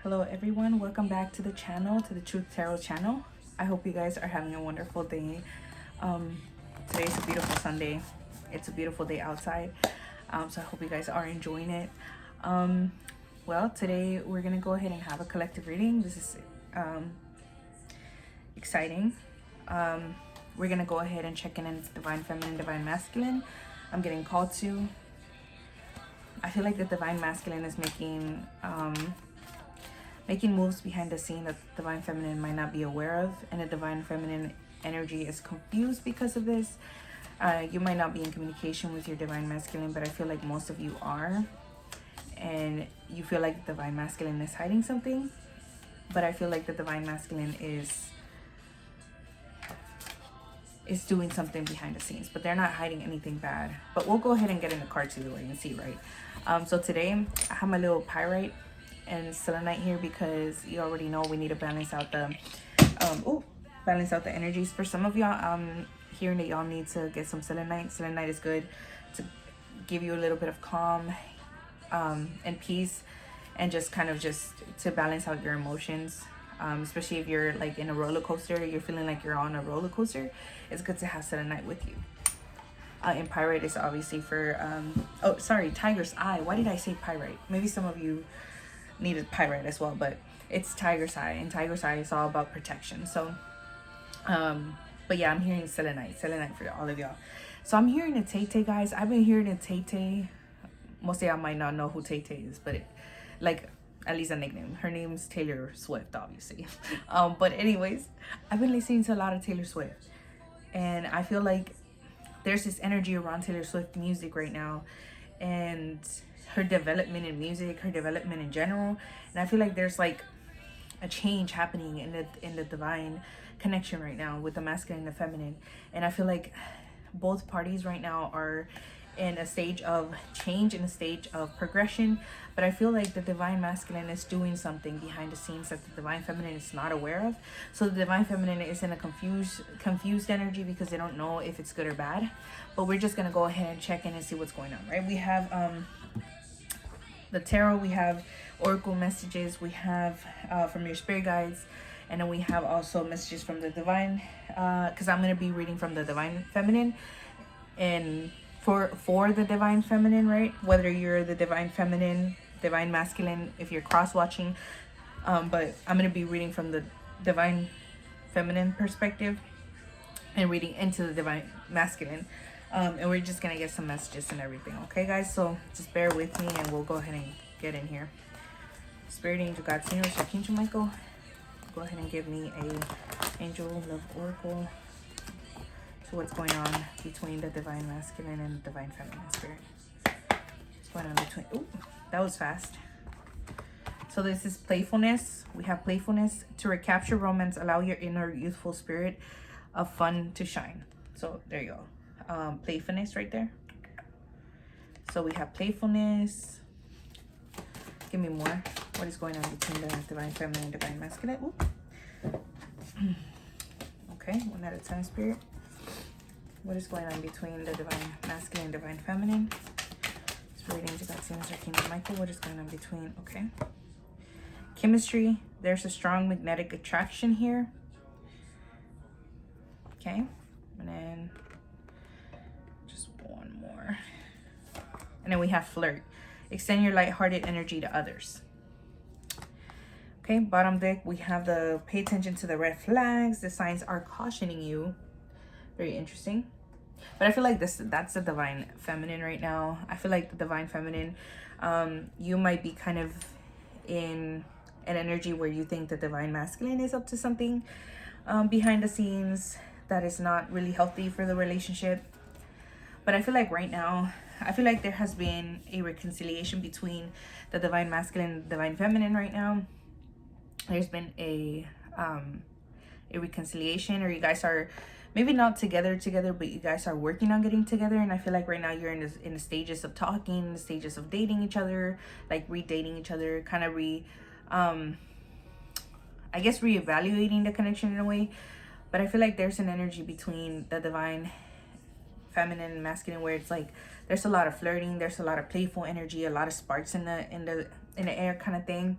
Hello everyone, welcome back to the channel, to the Truth Tarot channel. I hope you guys are having a wonderful day. Today's a beautiful Sunday. It's a beautiful day outside, so I hope you guys are enjoying it. Well, today we're gonna go ahead and have a collective reading. This is exciting. We're gonna go ahead and check in on Divine Feminine, Divine Masculine. I'm getting called to. I feel like the Divine Masculine is making moves behind the scene that the Divine Feminine might not be aware of, and the Divine Feminine energy is confused because of this. You might not be in communication with your Divine Masculine, but I feel like most of you are, and you feel like the Divine Masculine is hiding something, but I feel like the Divine Masculine is doing something behind the scenes, but they're not hiding anything bad. But we'll go ahead and get in the cards either way and see, right? So today I have my little pyrite and selenite here because you already know we need to balance out the energies. For some of y'all, hearing that y'all need to get some selenite. Selenite is good to give you a little bit of calm and peace, and just to balance out your emotions. Especially if you're like in a roller coaster, you're feeling like you're on a roller coaster, it's good to have selenite with you. And pyrite is obviously for tiger's eye. Why did I say pyrite? Maybe some of you needed pyrite as well, but it's tiger's eye, and tiger's eye is all about protection. So but yeah, I'm hearing selenite for all of y'all. So I'm hearing a Tay-Tay, guys. I've been hearing a Tay-Tay. Most of y'all might not know who Tay-Tay is, but at least a nickname. Her name's Taylor Swift, obviously. But anyways, I've been listening to a lot of Taylor Swift, and I feel like there's this energy around Taylor Swift music right now, and her development in music, her development in general. And I feel like there's like a change happening in the divine connection right now with the masculine and the feminine. And I feel like both parties right now are in a stage of change, in a stage of progression, but I feel like the divine masculine is doing something behind the scenes that the divine feminine is not aware of. So the divine feminine is in a confused energy because they don't know if it's good or bad. But we're just gonna go ahead and check in and see what's going on, right? We have the tarot, we have oracle messages, we have from your spirit guides, and then we have also messages from the divine, because I'm going to be reading from the divine feminine, and for the divine feminine, right? Whether you're the divine feminine, divine masculine, if you're cross watching, but I'm going to be reading from the divine feminine perspective and reading into the divine masculine. And we're just gonna get some messages and everything, okay guys? So just bear with me and we'll go ahead and get in here. Spirit angel, God, Senior, Archangel Michael, go ahead and give me a angel love oracle. So what's going on between the divine masculine and the divine feminine spirit? What's going on between? Oh, that was fast. So this is playfulness. We have playfulness. To recapture romance, allow your inner youthful spirit of fun to shine. So there you go. Playfulness right there. So we have playfulness. Give me more. What is going on between the divine feminine and divine masculine? Ooh. Okay, 1 out of 10 spirit. What is going on between the divine masculine and divine feminine? Spirit angel, God, Senior, Archangel Michael. What is going on between? Okay. Chemistry. There's a strong magnetic attraction here. Okay, and then one more, and then we have flirt. Extend your lighthearted energy to others. Okay, bottom deck, we have the pay attention to the red flags. The signs are cautioning you. Very interesting. But I feel like that's the divine feminine right now. I feel like the divine feminine, you might be kind of in an energy where you think the divine masculine is up to something behind the scenes that is not really healthy for the relationship. But I feel like right now, I feel like there has been a reconciliation between the divine masculine and the divine feminine right now. There's been a reconciliation, or you guys are maybe not together, but you guys are working on getting together. And I feel like right now you're in the stages of talking, the stages of dating each other, like redating each other, kind of I guess reevaluating the connection in a way. But I feel like there's an energy between the divine feminine and masculine where it's like there's a lot of flirting, there's a lot of playful energy, a lot of sparks in the air kind of thing.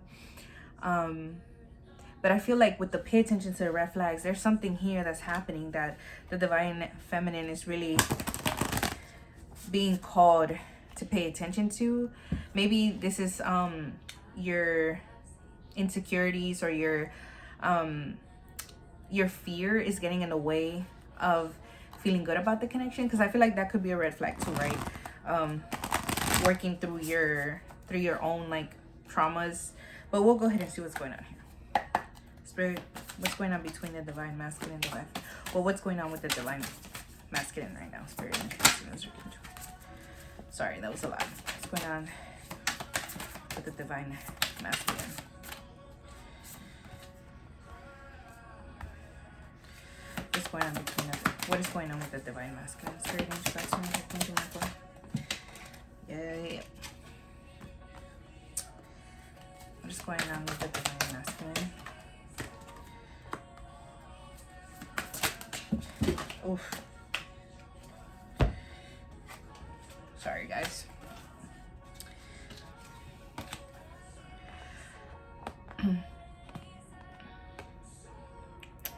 But I feel like with the pay attention to the red flags, there's something here that's happening that the divine feminine is really being called to pay attention to. Maybe this is your insecurities or your fear is getting in the way of feeling good about the connection, because I feel like that could be a red flag too, right? Working through your own like traumas. But we'll go ahead and see what's going on here. Spirit, what's going on between the divine masculine and divine? Well, what's going on with the divine masculine right now? Spirit, sorry, that was a lot. What's going on with the divine masculine? What's going on between the, what is going on with the divine masculine? Spirit, yeah. What is going on with the divine masculine? Oof. Sorry, guys.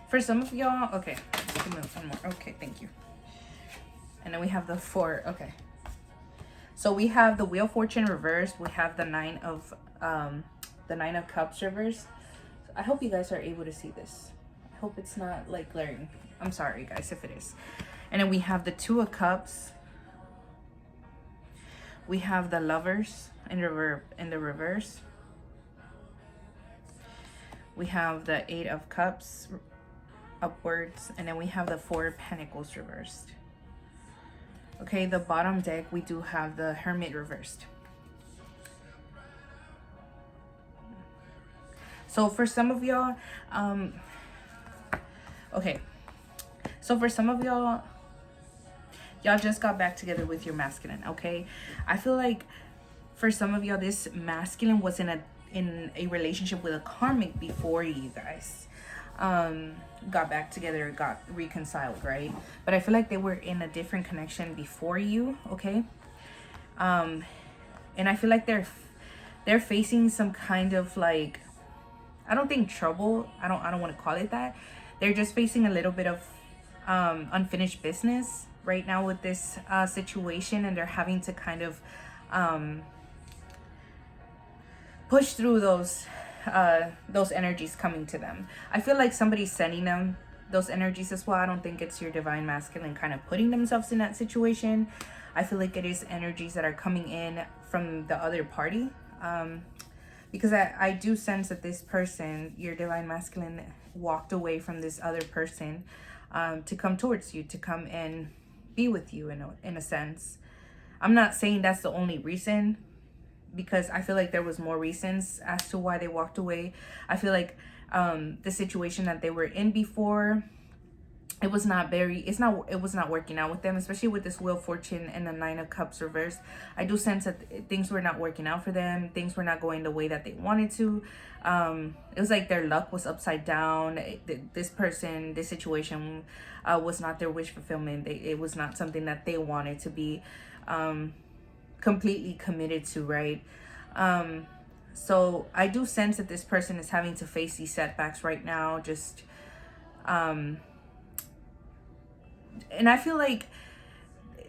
For some of y'all, okay, let's move one more. Okay, thank you. And then we have the 4. Okay. So we have the Wheel of Fortune reversed. We have the 9 of Cups reversed. I hope you guys are able to see this. I hope it's not like glaring. I'm sorry, guys, if it is. And then we have the 2 of Cups. We have the Lovers in the reverse. We have the 8 of Cups upwards, and then we have the 4 of Pentacles reversed. Okay, the bottom deck, we do have the Hermit reversed. So for some of y'all, okay, so for some of y'all just got back together with your masculine. Okay, I feel like for some of y'all, this masculine was in a relationship with a karmic before you guys got back together, got reconciled, right? But I feel like they were in a different connection before you. Okay, and I feel like they're facing some kind of like, I don't think trouble, I don't want to call it that. They're just facing a little bit of unfinished business right now with this situation, and they're having to kind of push through those energies coming to them. I feel like somebody's sending them those energies as well. I don't think it's your divine masculine kind of putting themselves in that situation. I feel like it is energies that are coming in from the other party, because I do sense that this person, your divine masculine, walked away from this other person to come towards you, to come and be with you in a sense. I'm not saying that's the only reason, because I feel like there was more reasons as to why they walked away. I feel like the situation that they were in before, it was not working out with them, especially with this Wheel of Fortune and the 9 of Cups reversed. I do sense that things were not working out for them. Things were not going the way that they wanted to. It was like their luck was upside down. This situation was not their wish fulfillment. It was not something that they wanted to be completely committed to, right? So I do sense that this person is having to face these setbacks right now, just and I feel like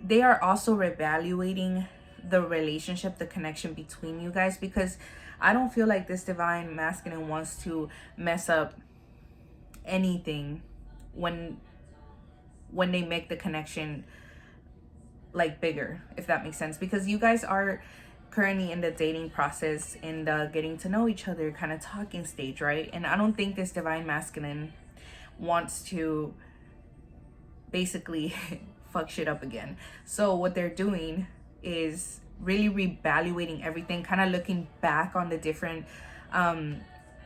they are also reevaluating the relationship, the connection between you guys, because I don't feel like this divine masculine wants to mess up anything when they make the connection like bigger, if that makes sense, because you guys are currently in the dating process, in the getting to know each other kind of talking stage, right? And I don't think this divine masculine wants to basically fuck shit up again. So what they're doing is really reevaluating everything, kind of looking back on the different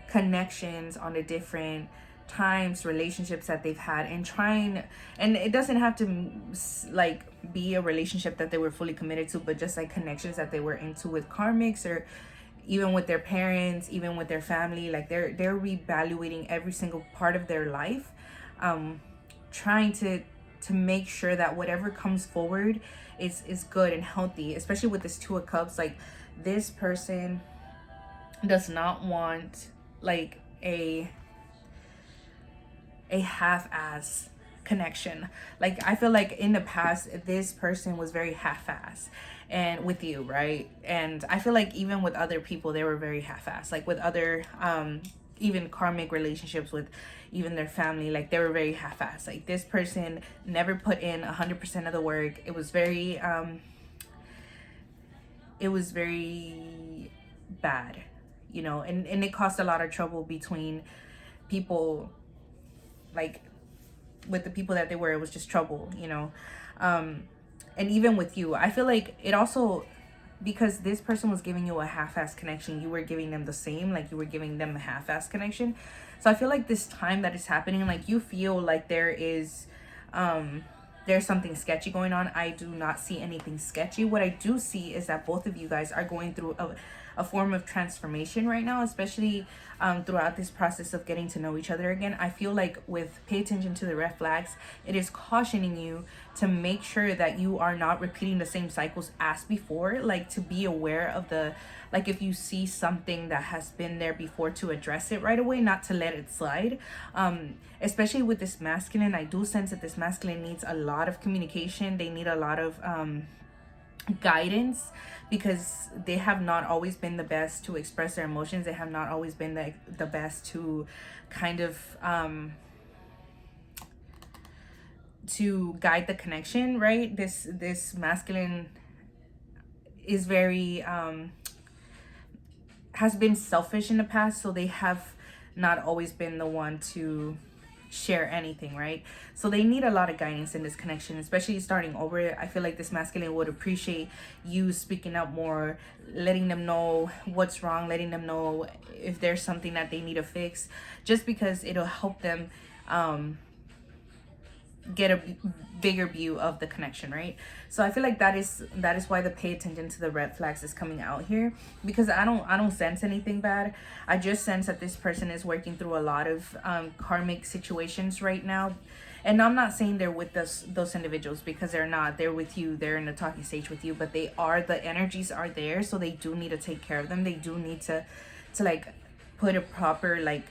connections, on the different times, relationships that they've had, and trying, and it doesn't have to like be a relationship that they were fully committed to, but just like connections that they were into with karmics, or even with their parents, even with their family. Like they're reevaluating every single part of their life, trying to make sure that whatever comes forward is good and healthy, especially with this 2 of Cups. Like this person does not want like a half-ass connection. Like I feel like in the past this person was very half-ass and with you, right? And I feel like even with other people they were very half-ass, like with other even karmic relationships with even their family, like they were very half-ass. Like this person never put in 100% of the work. It was very bad, you know, and it caused a lot of trouble between people, like with the people that they were. It was just trouble, you know. And even with you, I feel like it also, because this person was giving you a half-ass connection, you were giving them the same, like you were giving them a half-ass connection. So I feel like this time that is happening, like you feel like there's something sketchy going on. I do not see anything sketchy. What I do see is that both of you guys are going through a form of transformation right now, especially throughout this process of getting to know each other again. I feel like with pay attention to the red flags, it is cautioning you to make sure that you are not repeating the same cycles as before, like to be aware of the, like if you see something that has been there before, to address it right away, not to let it slide. Especially with this masculine, I do sense that this masculine needs a lot of communication. They need a lot of guidance, because they have not always been the best to express their emotions. They have not always been the best to kind of to guide the connection, right? This masculine is very has been selfish in the past, so they have not always been the one to share anything, right? So they need a lot of guidance in this connection, especially starting over. I feel like this masculine would appreciate you speaking up more, letting them know what's wrong, letting them know if there's something that they need to fix, just because it'll help them get a bigger view of the connection, right? So I feel like that is why the pay attention to the red flags is coming out here, because I don't sense anything bad. I just sense that this person is working through a lot of karmic situations right now. And I'm not saying they're with those individuals, because they're not. They're with you. They're in the talking stage with you, but they are, the energies are there, so they do need to take care of them. They do need to like put a proper like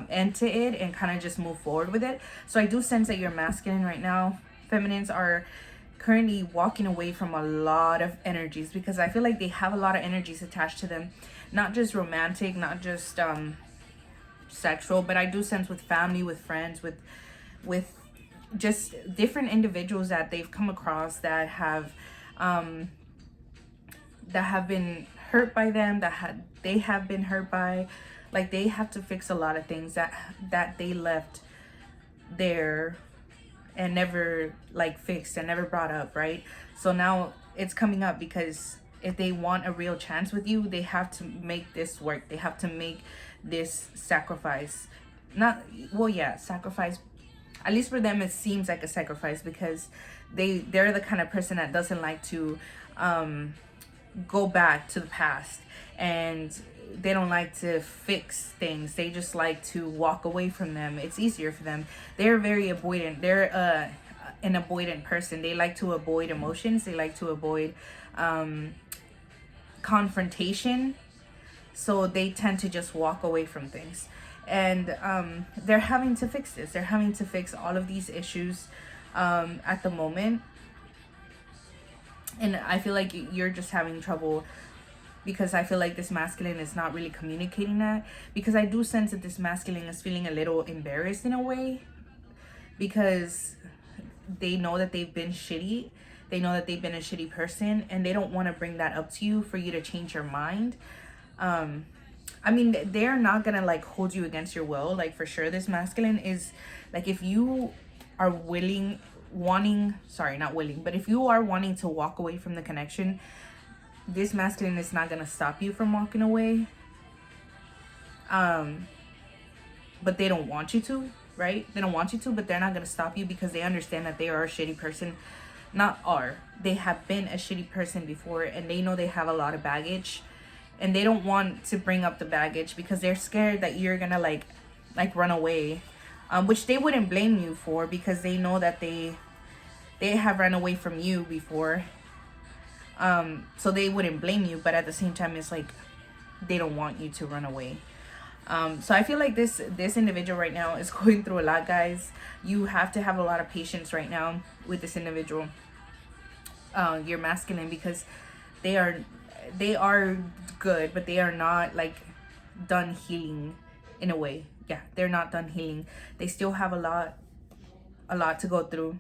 end to it and kind of just move forward with it. So I do sense that you're masculine right now. Feminines are currently walking away from a lot of energies, because I feel like they have a lot of energies attached to them, not just romantic, not just sexual, but I do sense with family, with friends, with just different individuals that they've come across that have been hurt by them, they have been hurt by. Like they have to fix a lot of things that they left there and never like fixed and never brought up, right? So now it's coming up, because if they want a real chance with you, they have to make this work. They have to make this sacrifice. Sacrifice. At least for them, it seems like a sacrifice, because they're the kind of person that doesn't like to go back to the past, and they don't like to fix things. They just like to walk away from them. It's easier for them. They're very avoidant. They're an avoidant person. They like to avoid emotions. They like to avoid confrontation. So they tend to just walk away from things. And they're having to fix this. They're having to fix all of these issues at the moment. And I feel like you're just having trouble, because I feel like this masculine is not really communicating that, because I do sense that this masculine is feeling a little embarrassed in a way, because they know that they've been shitty. They know that they've been a shitty person, and they don't want to bring that up to you for you to change your mind. I mean, they're not gonna like hold you against your will, like for sure. This masculine is like, if you are if you are wanting to walk away from the connection, this masculine is not gonna stop you from walking away. But they don't want you to, right? They don't want you to, but they're not gonna stop you, because they understand that they are a shitty person. They have been a shitty person before, and they know they have a lot of baggage, and they don't want to bring up the baggage, because they're scared that you're gonna like run away, which they wouldn't blame you for, because they know that they have run away from you before. So they wouldn't blame you, but at the same time, it's like they don't want you to run away. So I feel like this individual right now is going through a lot, guys. You have to have a lot of patience right now with this individual, your masculine, because they are good, but they are not like done healing in a way. Yeah, they're not done healing. They still have a lot to go through.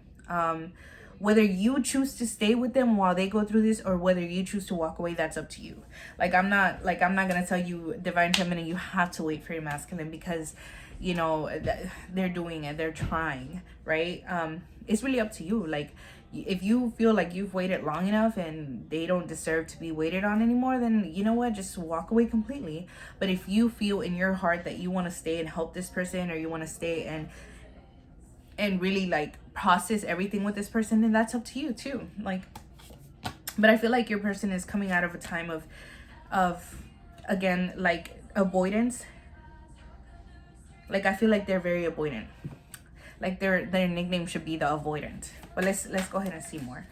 Whether you choose to stay with them while they go through this, or whether you choose to walk away, that's up to you. I'm not gonna tell you, divine feminine, you have to wait for your masculine, because you know they're doing it, they're trying, right? It's really up to you. Like, if you feel like you've waited long enough and they don't deserve to be waited on anymore, then you know what, just walk away completely. But if you feel in your heart that you want to stay and help this person, or you want to stay and really like process everything with this person, then that's up to you too. Like, but I feel like your person is coming out of a time of again, like, avoidance. Like, I feel like they're very avoidant. Like, their nickname should be the avoidant. But let's go ahead and see more.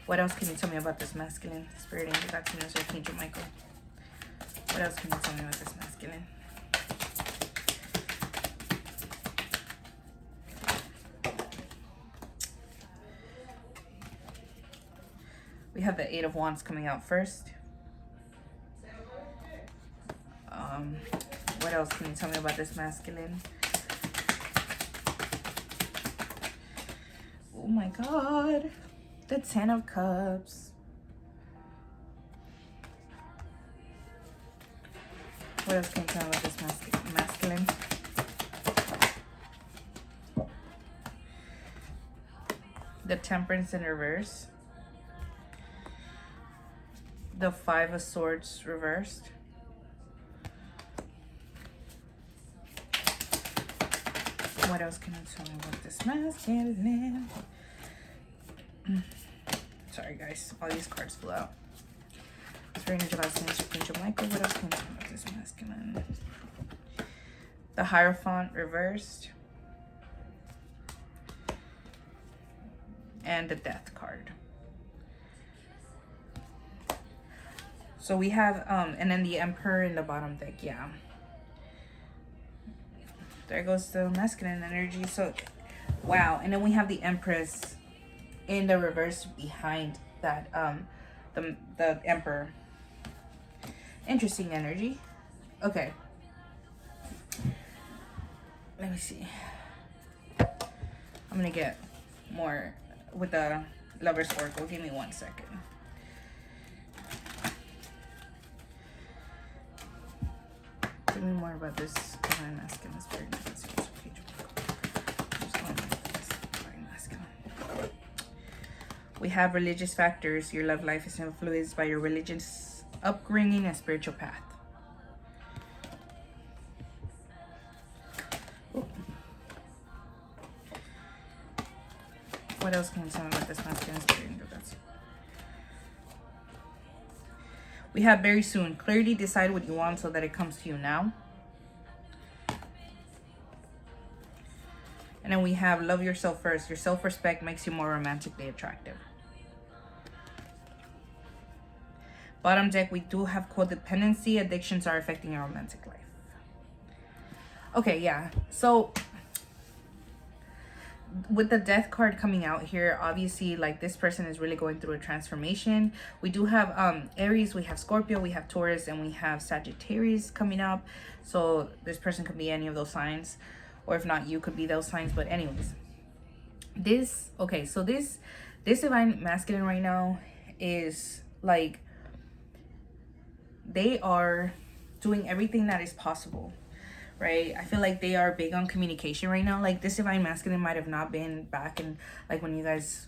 What else can you tell me about this masculine? Spirit angel, God, Universe, Archangel Michael. What else can you tell me about this masculine? We have the Eight of Wands coming out first. What else can you tell me about this masculine? Oh my God. The Ten of Cups. What else can you tell me about this masculine? The Temperance in reverse. The Five of Swords reversed. What else can you tell me about this masculine? Sorry, guys. All these cards flew out. Spirit angel, God, Archangel Michael. What else can you tell me about this masculine? The Hierophant reversed. And the Death card. So we have, and then the Emperor in the bottom deck, yeah. There goes the masculine energy. So, wow. And then we have the Empress in the reverse behind that, the Emperor. Interesting energy. Okay. Let me see. I'm gonna get more with the Lover's Oracle. Give me 1 second. Tell me more about this divine masculine spirit. We have religious factors. Your love life is influenced by your religious upbringing and spiritual path. Ooh. What else can you tell me about this masculine spirit? We have very soon. Clearly decide what you want so that it comes to you now. And then we have love yourself first. Your self-respect makes you more romantically attractive. Bottom deck, we do have codependency. Addictions are affecting your romantic life. Okay, yeah. So with the Death card coming out here, obviously, like, this person is really going through a transformation. We do have Aries, we have Scorpio, we have Taurus, and we have Sagittarius coming up. So this person could be any of those signs, or if not, you could be those signs. But anyways, this divine masculine right now is like, they are doing everything that is possible, right? I feel like they are big on communication right now. Like, this divine masculine might have not been back in, like, when you guys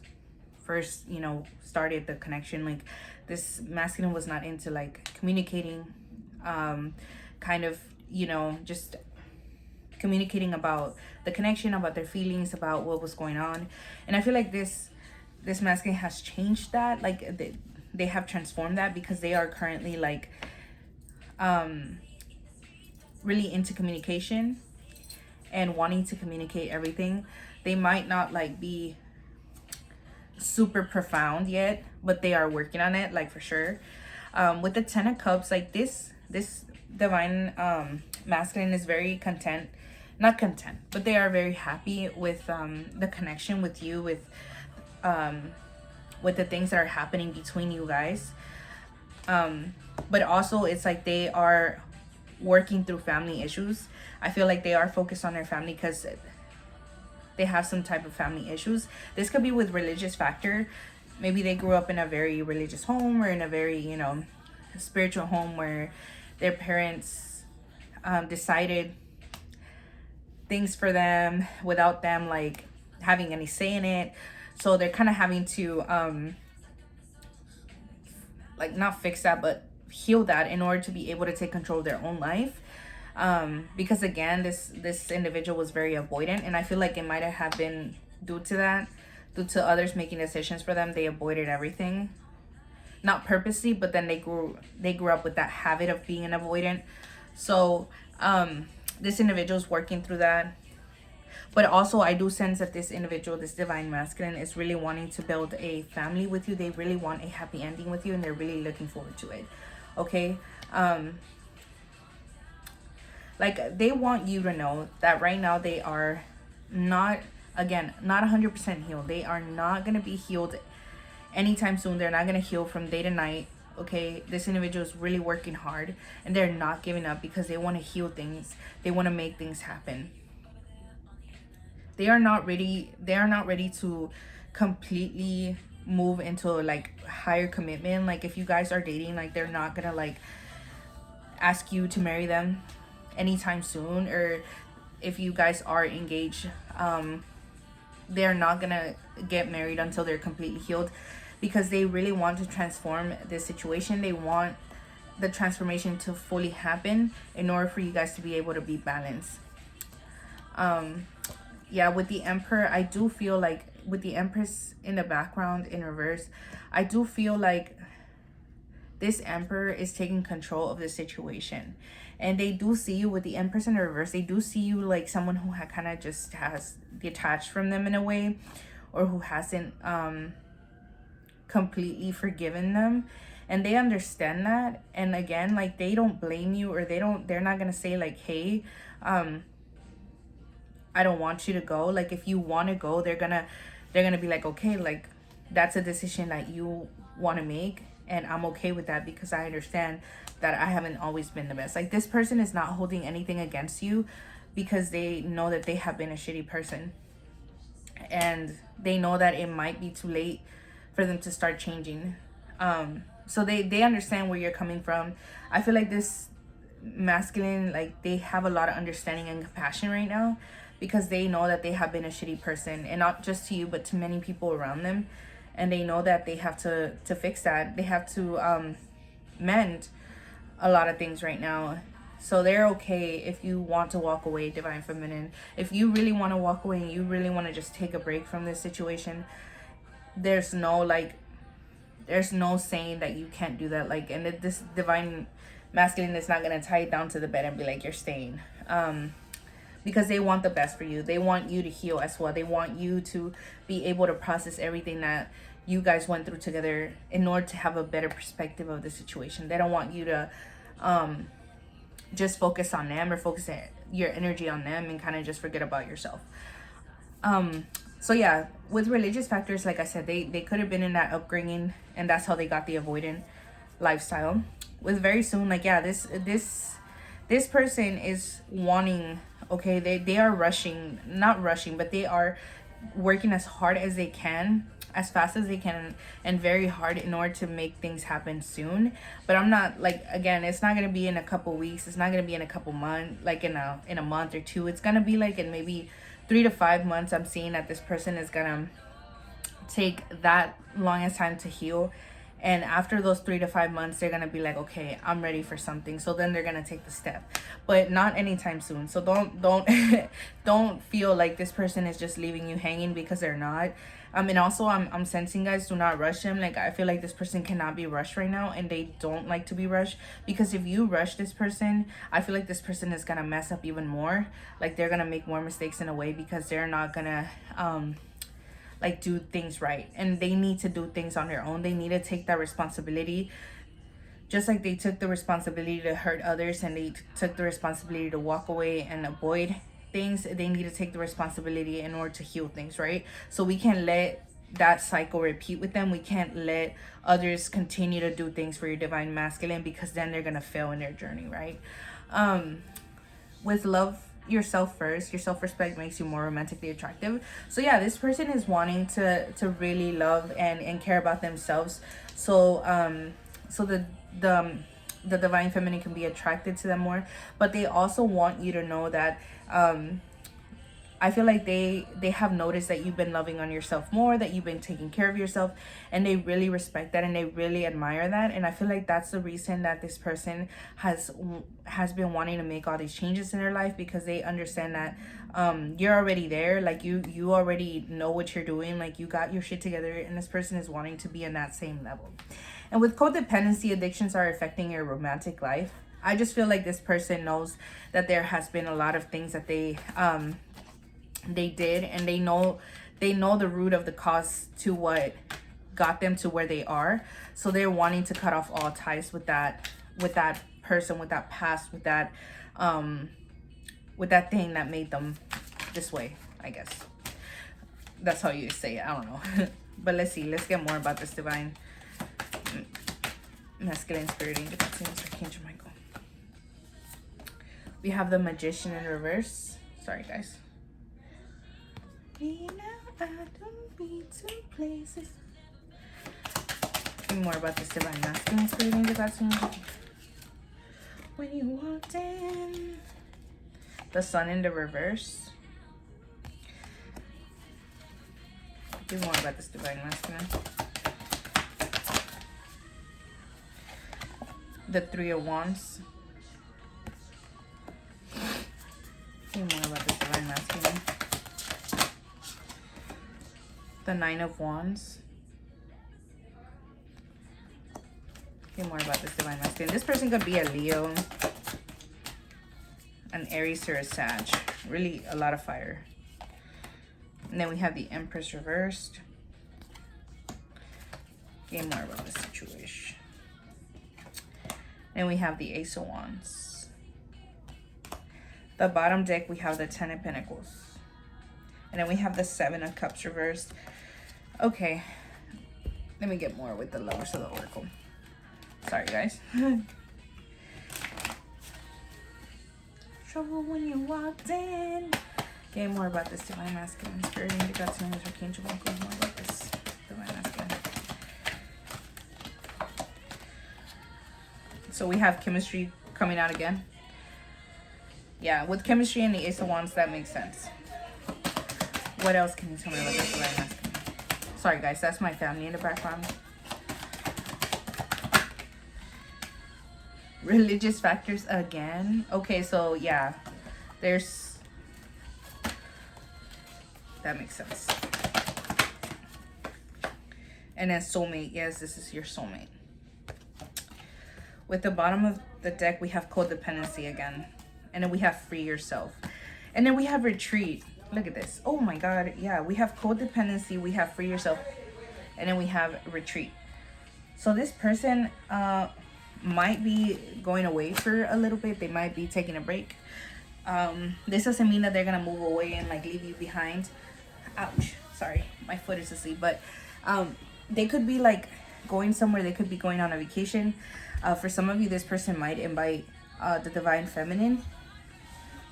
first, you know, started the connection. Like, this masculine was not into, like, communicating, kind of, you know, just communicating about the connection, about their feelings, about what was going on. And I feel like this masculine has changed that. Like, they have transformed that, because they are currently, like, really into communication and wanting to communicate everything. They might not, like, be super profound yet, but they are working on it, like, for sure. With the Ten of Cups, like, this divine masculine is very content, not content, but they are very happy with the connection with you, with the things that are happening between you guys. But also it's like they are working through family issues. I feel like they are focused on their family because they have some type of family issues. This could be with religious factor. Maybe they grew up in a very religious home, or in a very, you know, spiritual home, where their parents decided things for them without them like having any say in it. So they're kind of having to like not fix that, but heal that in order to be able to take control of their own life. Because again, this individual was very avoidant, and I feel like it might have been due to that, due to others making decisions for them. They avoided everything, not purposely, but then they grew up with that habit of being an avoidant. So this individual is working through that. But also I do sense that this individual, this divine masculine, is really wanting to build a family with you. They really want a happy ending with you, and they're really looking forward to it. Okay. Like, they want you to know that right now they are not 100% healed. They are not going to be healed anytime soon. They're not going to heal from day to night. Okay, this individual is really working hard, and they're not giving up because they want to heal things. They want to make things happen. They are not ready to completely move into like higher commitment. Like, if you guys are dating, like, they're not gonna like ask you to marry them anytime soon. Or if you guys are engaged, they're not gonna get married until they're completely healed, because they really want to transform this situation. They want the transformation to fully happen in order for you guys to be able to be balanced. Yeah, with the Emperor, I do feel like, with the Empress in the background in reverse, I do feel like this Emperor is taking control of the situation. And they do see you with the Empress in reverse. They do see you like someone who kind of just has detached from them in a way, or who hasn't completely forgiven them. And they understand that. And again, like, they don't blame you, or they're not gonna say like, hey, I don't want you to go. Like, if you want to go, they're gonna be like, okay, like, that's a decision that you want to make, and I'm okay with that, because I understand that I haven't always been the best. Like, this person is not holding anything against you, because they know that they have been a shitty person, and they know that it might be too late for them to start changing. So they understand where you're coming from. I feel like this masculine, like, they have a lot of understanding and compassion right now, because they know that they have been a shitty person, and not just to you, but to many people around them. And they know that they have to fix that. They have to mend a lot of things right now. So they're okay if you want to walk away, Divine Feminine. If you really want to walk away and you really want to just take a break from this situation, there's no saying that you can't do that. Like, and this Divine Masculine is not going to tie it down to the bed and be like, you're staying. Because they want the best for you. They want you to heal as well. They want you to be able to process everything that you guys went through together in order to have a better perspective of the situation. They don't want you to just focus on them, or focus your energy on them and kind of just forget about yourself. So yeah, with religious factors, like I said, they could have been in that upbringing, and that's how they got the avoidant lifestyle. With very soon, like, yeah, this person is wanting, okay, they are not rushing, but they are working as hard as they can, as fast as they can, and very hard in order to make things happen soon. But I'm not, like, again, it's not going to be in a couple weeks. It's not going to be in a couple months, like in a month or two. It's going to be like in maybe 3 to 5 months. I'm seeing that this person is going to take that longest time to heal. And after those 3 to 5 months, they're going to be like, okay, I'm ready for something. So then they're going to take the step, but not anytime soon. So don't feel like this person is just leaving you hanging, because they're not. And also I'm sensing, guys, do not rush them. Like, I feel like this person cannot be rushed right now, and they don't like to be rushed, because if you rush this person, I feel like this person is going to mess up even more. Like, they're going to make more mistakes in a way, because they're not going to, like, do things right, and they need to do things on their own. They need to take that responsibility just like they took the responsibility to hurt others and they took the responsibility to walk away and avoid things, they need to take the responsibility in order to heal things, right? So we can't let that cycle repeat with them. We can't let others continue to do things for your divine masculine, because then they're gonna fail in their journey, right? With love yourself first, your self-respect makes you more romantically attractive. So yeah, this person is wanting to really love and care about themselves. So the divine feminine can be attracted to them more, but they also want you to know that I feel like they have noticed that you've been loving on yourself more, that you've been taking care of yourself, and they really respect that and they really admire that. And I feel like that's the reason that this person has been wanting to make all these changes in their life, because they understand that you're already there. Like you already know what you're doing, like you got your shit together, and this person is wanting to be in that same level. And with codependency, addictions are affecting your romantic life. I just feel like this person knows that there has been a lot of things that they did, and they know the root of the cause to what got them to where they are. So they're wanting to cut off all ties with that person, with that past, with that thing that made them this way, I guess. That's how you say it. I don't know. But let's see. Let's get more about this divine masculine spirit angel. Archangel Michael. We have the Magician in reverse. Sorry, guys. Me now, I don't need two places. More about this divine masculine spirit angel. When you walked in, the Sun in the reverse. Give more about this divine masculine. The Three of Wands. Give more about this divine masculine. The Nine of Wands. Give more about this divine masculine. This person could be a Leo, an Aries, or a Sag. Really a lot of fire. And then we have the Empress reversed. Give more about this situation. Then we have the Ace of Wands. The bottom deck, we have the Ten of Pentacles. And then we have the Seven of Cups reversed. Okay. Let me get more with the Lovers of the Oracle. Sorry, guys. Trouble when you walked in. Okay, more about this divine masculine spirit. And you got some Archangel Michael. More about this divine masculine. So we have chemistry coming out again. Yeah, with chemistry and the Ace of Wands, that makes sense. What else can you tell me about this divine masculine? Sorry, guys, that's my family in the background. Religious factors again. Okay, so yeah, there's, that makes sense. And then soulmate. Yes, this is your soulmate. With the bottom of the deck, we have codependency again. And then we have free yourself. And then we have retreat. Look at this. Oh my God. Yeah, we have codependency. We have free yourself. And then we have retreat. So this person might be going away for a little bit. They might be taking a break. This doesn't mean that they're going to move away and like leave you behind. Ouch. Sorry. My foot is asleep. But they could be like going somewhere. They could be going on a vacation. For some of you, this person might invite the divine feminine.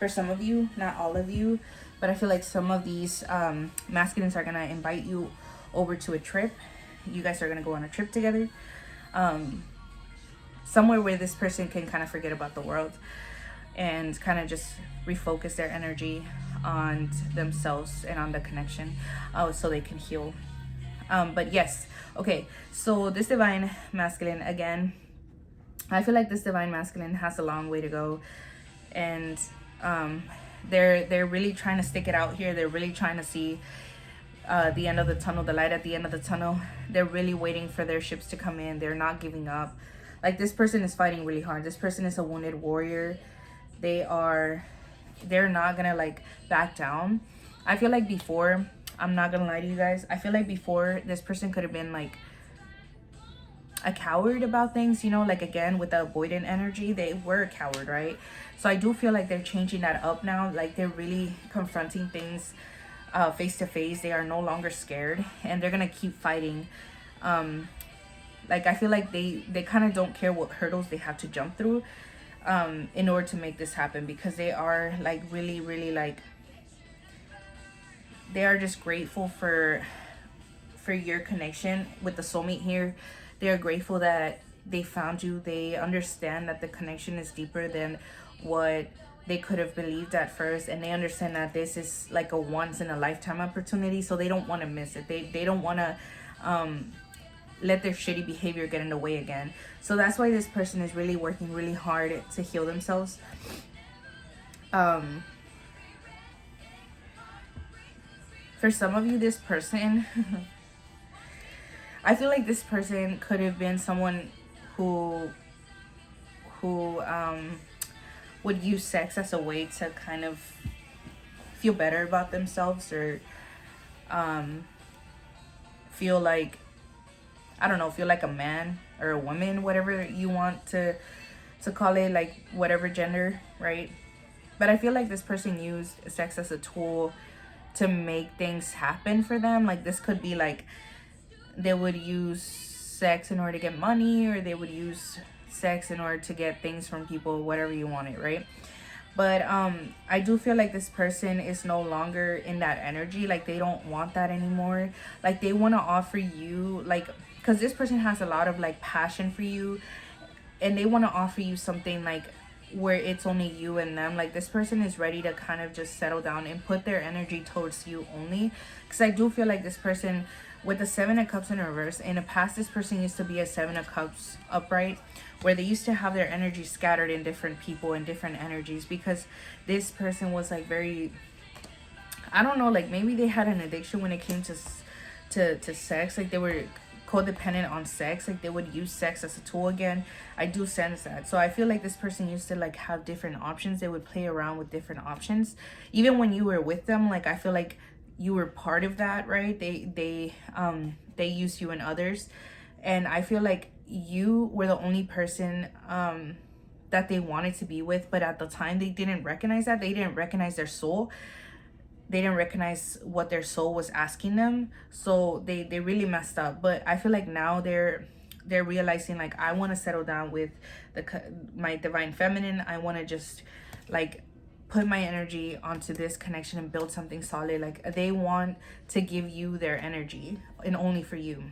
For some of you, not all of you, but I feel like some of these masculines are going to invite you over to a trip. You guys are going to go on a trip together. Somewhere where this person can kind of forget about the world and kind of just refocus their energy on themselves and on the connection, so they can heal. But yes, okay, so this divine masculine, again, I feel like this divine masculine has a long way to go, and they're really trying to stick it out here. They're really trying to see the end of the tunnel, the light at the end of the tunnel. They're really waiting for their ships to come in. They're not giving up. Like, this person is fighting really hard. This person is a wounded warrior. They're not gonna like back down. I feel like before, I'm not gonna lie to you guys, I feel like before this person could have been like, a coward about things, you know, like again with the avoidant energy, they were a coward, right? So I do feel like they're changing that up now. Like they're really confronting things face to face. They are no longer scared, and they're gonna keep fighting. Like I feel like they kind of don't care what hurdles they have to jump through in order to make this happen, because they are like really like, they are just grateful for your connection with the soulmate here. They are grateful that they found you. They understand that the connection is deeper than what they could have believed at first, and they understand that this is like a once in a lifetime opportunity, so they don't want to miss it. They don't want to let their shitty behavior get in the way again. So that's why this person is really working really hard to heal themselves. For some of you, this person I feel like this person could have been someone who would use sex as a way to kind of feel better about themselves, or feel like, I don't know, feel like a man or a woman, whatever you want to call it, like whatever gender, right? But I feel like this person used sex as a tool to make things happen for them. Like this could be like, they would use sex in order to get money, or they would use sex in order to get things from people, whatever you want it, right? But I do feel like this person is no longer in that energy. Like they don't want that anymore. Like they want to offer you, like, because this person has a lot of like passion for you, and they want to offer you something like where it's only you and them. Like this person is ready to kind of just settle down and put their energy towards you only. Because I do feel like this person, with the 7 of Cups in reverse, in the past this person used to be a 7 of Cups upright, where they used to have their energy scattered in different people and different energies, because this person was like very, I don't know, like maybe they had an addiction when it came to sex. Like they were codependent on sex. Like they would use sex as a tool again. I do sense that. So I feel like this person used to like have different options. They would play around with different options even when you were with them. Like I feel like you were part of that, right? They use you and others, and I feel like you were the only person that they wanted to be with. But at the time they didn't recognize that. They didn't recognize their soul. They didn't recognize what their soul was asking them, so they really messed up. But I feel like now they're realizing, like, I want to settle down with my divine feminine. I want to just like put my energy onto this connection and build something solid. Like they want to give you their energy and only for you.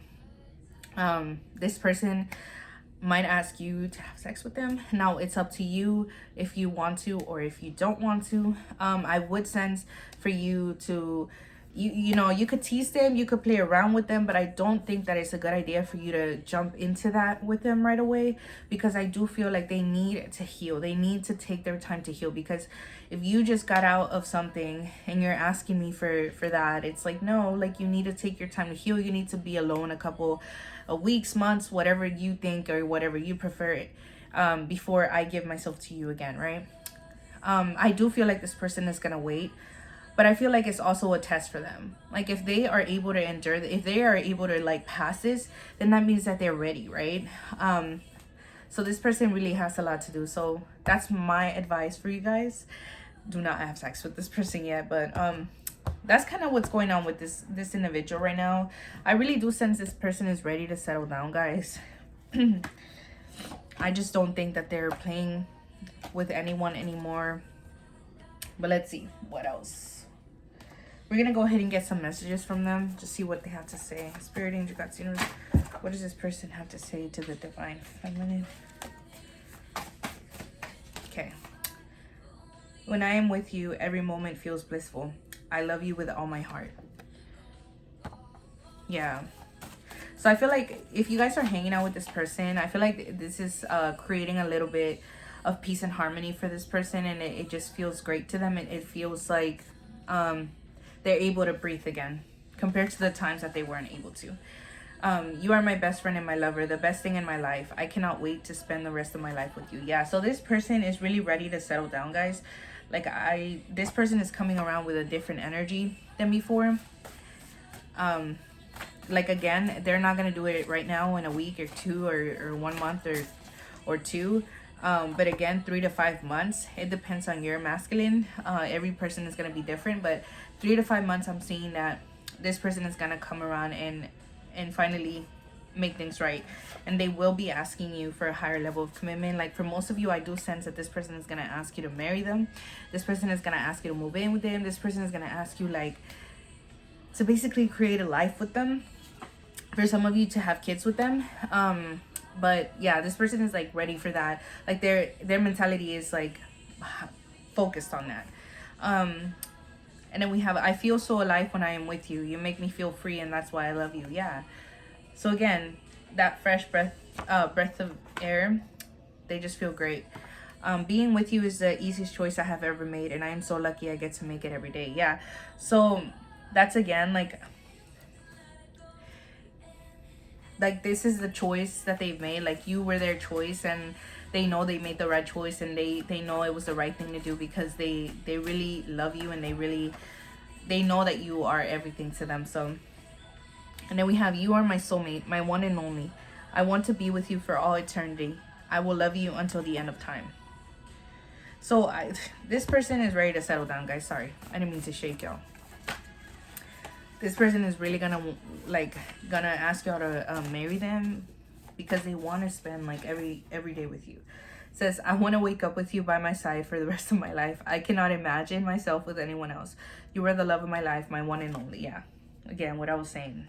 This person might ask you to have sex with them. Now it's up to you if you want to or if you don't want to. I would sense for you to, you know, you could tease them, you could play around with them, but I don't think that it's a good idea for you to jump into that with them right away, because I do feel like they need to heal. They need to take their time to heal, because if you just got out of something and you're asking me for that, it's like, no, like you need to take your time to heal. You need to be alone a couple of weeks, months, whatever you think or whatever you prefer it, before I give myself to you again, right? I do feel like this person is gonna wait, but I feel like it's also a test for them. Like if they are able to endure, if they are able to like pass this, then that means that they're ready, right? So this person really has a lot to do. So that's my advice for you guys. Do not have sex with this person yet, but that's kind of what's going on with this individual right now. I really do sense this person is ready to settle down, guys. I just don't think that they're playing with anyone anymore. But let's see what else. We're gonna go ahead and get some messages from them to see what they have to say. Spirit, angel, God, universe, what does this person have to say to the divine feminine? Okay. When I am with you, every moment feels blissful. I love you with all my heart. Yeah. So I feel like if you guys are hanging out with this person, I feel like this is creating a little bit of peace and harmony for this person, and it just feels great to them. It feels like they're able to breathe again compared to the times that they weren't able to. You are my best friend and my lover, the best thing in my life. I cannot wait to spend the rest of my life with you. Yeah, so this person is really ready to settle down, guys. Like this person is coming around with a different energy than before. like, again, they're not gonna do it right now in a week or two, or 1 month or two. But again, 3 to 5 months, it depends on your masculine. Every person is gonna be different, but 3 to 5 months, I'm seeing that this person is gonna come around and finally make things right, and they will be asking you for a higher level of commitment. Like, for most of you, I do sense that this person is gonna ask you to marry them. This person is gonna ask you to move in with them. This person is gonna ask you, like, to basically create a life with them. For some of you, to have kids with them. But yeah, this person is like ready for that. Like, their mentality is like focused on that. And then we have, I feel so alive when I am with you. You make me feel free, and that's why I love you. Yeah. So again, that fresh breath of air, they just feel great. Being with you is the easiest choice I have ever made, and I am so lucky I get to make it every day. Yeah. So that's, again, like this is the choice that they've made. Like, you were their choice, and they know they made the right choice, and they know it was the right thing to do, because they really love you, and they know that you are everything to them. So, and then we have, you are my soulmate, my one and only. I want to be with you for all eternity. I will love you until the end of time. So this person is ready to settle down, guys. Sorry, I didn't mean to shake y'all. This person is really gonna ask y'all to marry them, because they want to spend like every day with you. It says, I want to wake up with you by my side for the rest of my life. I cannot imagine myself with anyone else. You are the love of my life, my one and only. Yeah, again, what I was saying.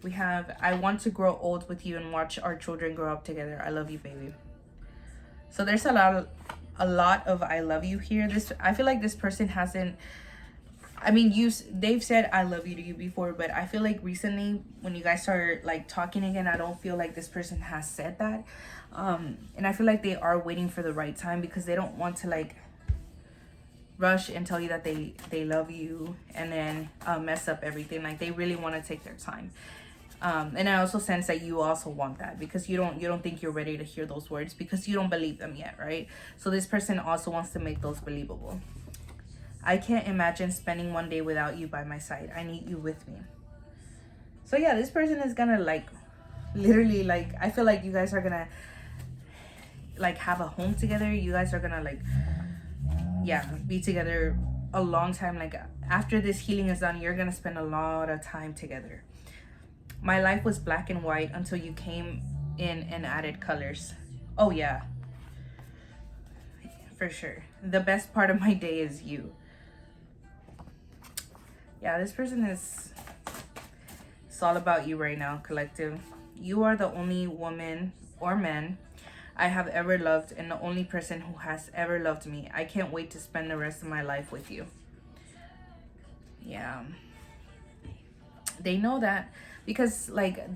We have, I want to grow old with you and watch our children grow up together. I love you, baby. So there's a lot of I love you here. I feel like this person hasn't, I mean, they've said I love you to you before, but I feel like recently, when you guys start like talking again, I don't feel like this person has said that. And I feel like they are waiting for the right time, because they don't want to like rush and tell you that they love you and then mess up everything. Like, they really want to take their time. And I also sense that you also want that, because you don't think you're ready to hear those words, because you don't believe them yet, right? So this person also wants to make those believable. I can't imagine spending one day without you by my side. I need you with me. So yeah, this person is gonna like, literally, like, I feel like you guys are gonna like have a home together. You guys are gonna like, yeah, be together a long time. Like, after this healing is done, you're gonna spend a lot of time together. My life was black and white until you came in and added colors. Oh yeah, for sure. The best part of my day is you. Yeah, this person is, it's all about you right now, collective. You are the only woman or man I have ever loved, and the only person who has ever loved me. I can't wait to spend the rest of my life with you. Yeah. They know that, because like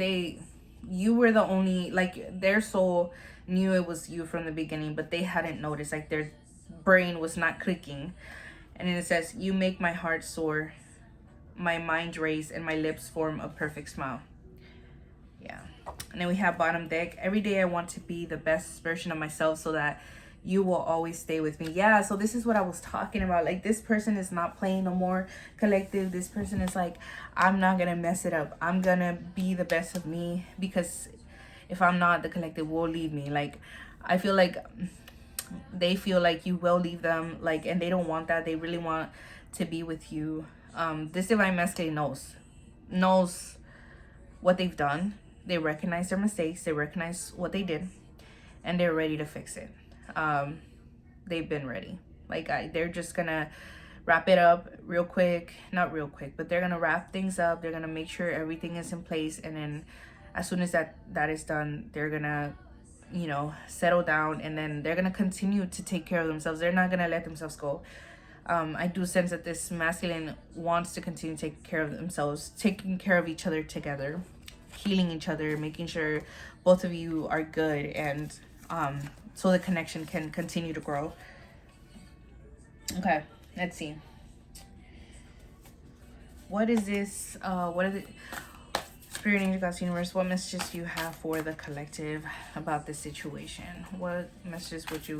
you were the only, like, their soul knew it was you from the beginning, but they hadn't noticed. Like, their brain was not clicking. And then it says, you make my heart soar, my mind race, and my lips form a perfect smile. Yeah. And then we have bottom deck. Every day I want to be the best version of myself, so that you will always stay with me. Yeah, so this is what I was talking about. Like, this person is not playing no more, collective. This person is like, I'm not gonna mess it up. I'm gonna be the best of me, because if I'm not, the collective will leave me. Like, I feel like they feel like you will leave them, like, and they don't want that. They really want to be with you. This divine masculine knows what they've done. They recognize their mistakes. They recognize what they did, and they're ready to fix it. They've been ready. Like, they're just gonna wrap it up real quick. Not real quick, but they're gonna wrap things up. They're gonna make sure everything is in place, and then as soon as that is done, they're gonna, you know, settle down, and then they're gonna continue to take care of themselves. They're not gonna let themselves go. I do sense that this masculine wants to continue to take care of themselves, taking care of each other together, healing each other, making sure both of you are good, and so the connection can continue to grow. Okay, let's see. What is this? What is it? Spirit, Angel, God's Universe, what messages do you have for the collective about this situation? What messages would you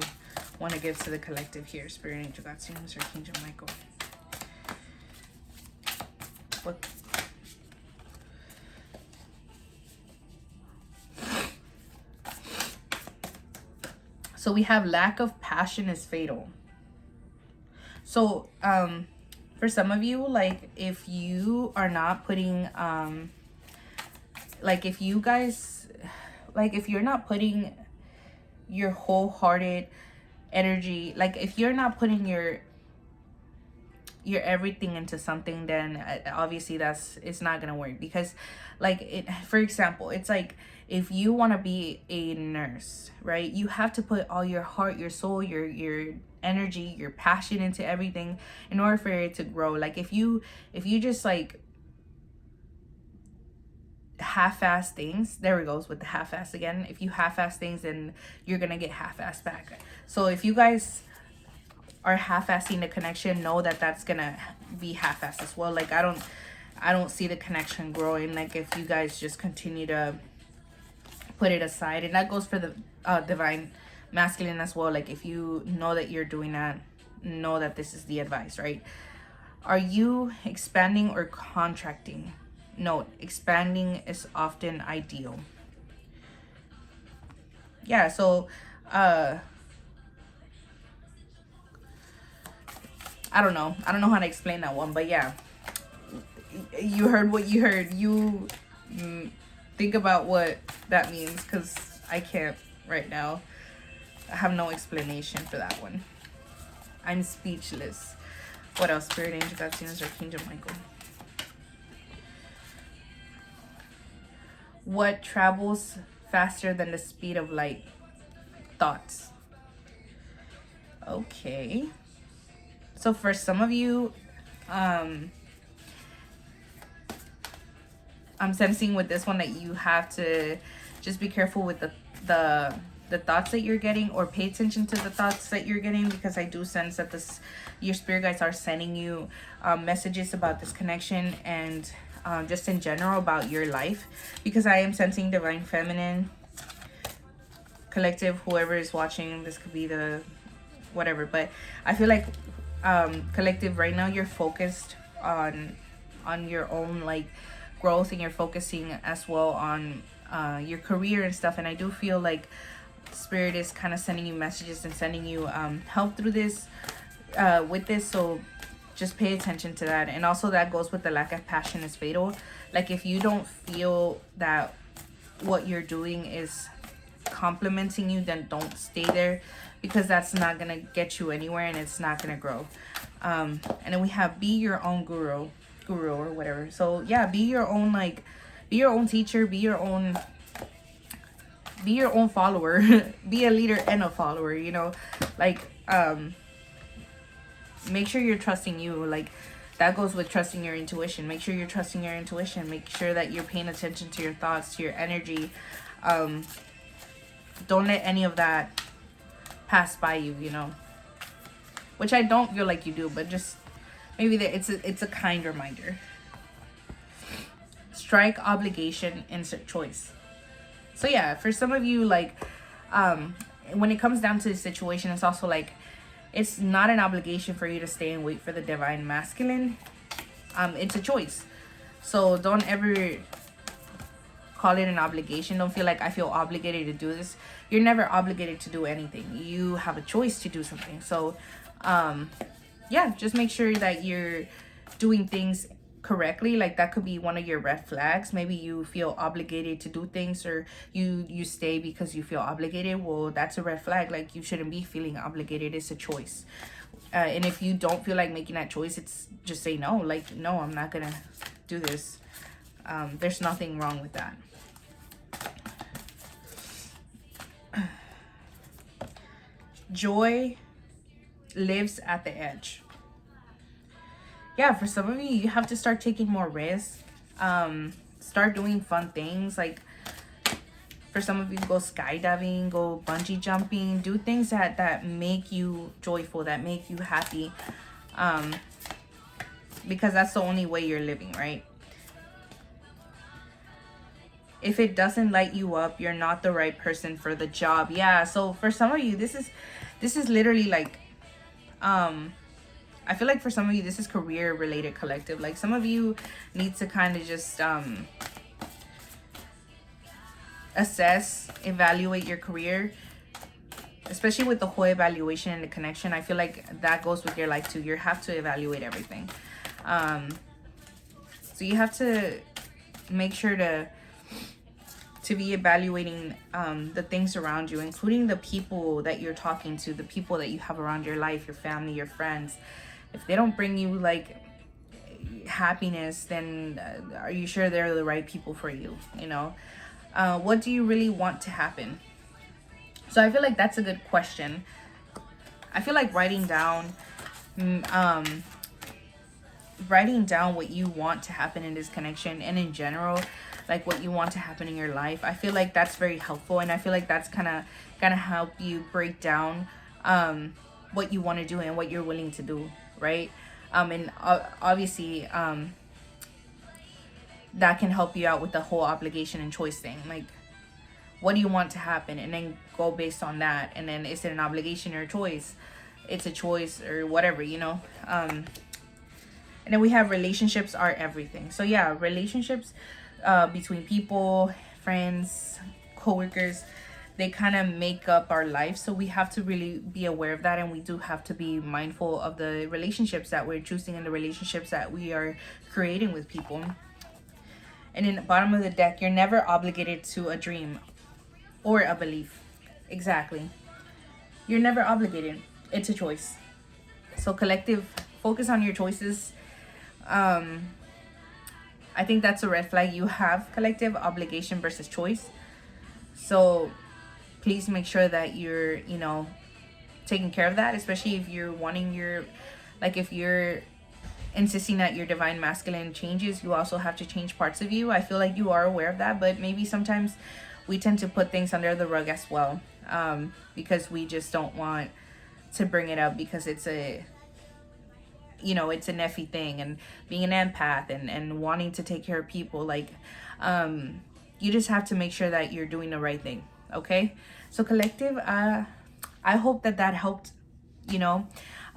want to give to the collective here? Spirit, Angel, God's Universe, or King Michael? So we have lack of passion is fatal. So for some of you, like if you are not putting like if you guys, like if you're not putting your wholehearted energy, like if you're not putting your everything into something, then obviously it's not gonna work. Because like it, for example, it's like if you want to be a nurse, right, you have to put all your heart, your soul, your energy, your passion into everything in order for it to grow. Like if you just like half-ass things, there we goes with the half-ass again, if you half-ass things, then you're gonna get half-ass back. So if you guys are half-assing the connection, know that that's gonna be half-assed as well. Like I don't see the connection growing, like if you guys just continue to put it aside. And that goes for the divine masculine as well. Like if you know that you're doing that, know that this is the advice, right? Are you expanding or contracting? Note, expanding is often ideal. Yeah, so I don't know how to explain that one, but yeah, you heard what you heard. You think about what that means, because I can't right now. I have no explanation for that one. I'm speechless. What else? Spirit, angel, God, Venus, Archangel Michael. What travels faster than the speed of light? Thoughts. Okay. So for some of you, I'm sensing with this one that you have to just be careful with the thoughts that you're getting, or pay attention to the thoughts that you're getting, because I do sense that your spirit guides are sending you messages about this connection, and just in general about your life, because I am sensing divine feminine, collective, whoever is watching, this could be the whatever, but I feel like collective right now, you're focused on your own like growth, and you're focusing as well on your career and stuff. And I do feel like spirit is kind of sending you messages and sending you help through this with this. So just pay attention to that. And also that goes with the lack of passion is fatal. Like if you don't feel that what you're doing is complimenting you, then don't stay there, because that's not gonna get you anywhere, and it's not gonna grow. And then we have be your own guru or whatever. So yeah, be your own, like be your own teacher, be your own follower. Be a leader and a follower, you know, like make sure you're trusting you. Like that goes with trusting your intuition. Make sure you're trusting your intuition. Make sure that you're paying attention to your thoughts, to your energy. Don't let any of that pass by you, you know, which I don't feel like you do, but just maybe it's a kind reminder. Strike obligation, insert choice. So yeah, for some of you, like when it comes down to the situation, it's also like it's not an obligation for you to stay and wait for the divine masculine. It's a choice. So don't ever call it an obligation. Don't feel like I feel obligated to do this. You're never obligated to do anything. You have a choice to do something. So yeah, just make sure that you're doing things correctly. Like that could be one of your red flags. Maybe you feel obligated to do things, or you stay because you feel obligated. Well, that's a red flag. Like you shouldn't be feeling obligated. It's a choice. And if you don't feel like making that choice, it's just say no. Like, no, I'm not gonna do this. There's nothing wrong with that. Joy lives at the edge. Yeah, for some of you, you have to start taking more risks. Start doing fun things. Like for some of you, go skydiving, go bungee jumping, do things that make you joyful, that make you happy. Because that's the only way you're living, right? If it doesn't light you up, you're not the right person for the job. Yeah, so for some of you, this is literally like I feel like for some of you, this is career related collective. Like some of you need to kind of just assess, evaluate your career, especially with the whole evaluation and the connection, I feel like that goes with your life too. You have to evaluate everything. So you have to make sure to be evaluating the things around you, including the people that you're talking to, the people that you have around your life, your family, your friends. If they don't bring you like happiness, then are you sure they're the right people for you? You know, what do you really want to happen? So I feel like that's a good question. I feel like writing down what you want to happen in this connection, and in general, like what you want to happen in your life, I feel like that's very helpful. And I feel like that's gonna help you break down what you want to do and what you're willing to do, right? And obviously that can help you out with the whole obligation and choice thing. Like, what do you want to happen, and then go based on that. And then, is it an obligation or a choice? It's a choice or whatever, you know. And then we have relationships are everything. So yeah, relationships between people, friends, coworkers, they kind of make up our life. So we have to really be aware of that, and we do have to be mindful of the relationships that we're choosing and the relationships that we are creating with people. And in the bottom of the deck, you're never obligated to a dream or a belief. Exactly. You're never obligated. It's a choice. So collective, focus on your choices. I think that's a red flag. You have collective obligation versus choice. So please make sure that you're, you know, taking care of that, especially if you're wanting your, like if you're insisting that your divine masculine changes, you also have to change parts of you. I feel like you are aware of that, but maybe sometimes we tend to put things under the rug as well, because we just don't want to bring it up, because it's a, you know, it's an effy thing, and being an empath and wanting to take care of people, like you just have to make sure that you're doing the right thing. Okay, so collective, I hope that helped, you know.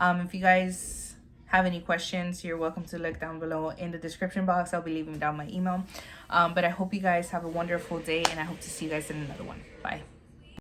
If you guys have any questions, you're welcome to look down below in the description box. I'll be leaving down my email. But I hope you guys have a wonderful day, and I hope to see you guys in another one. Bye.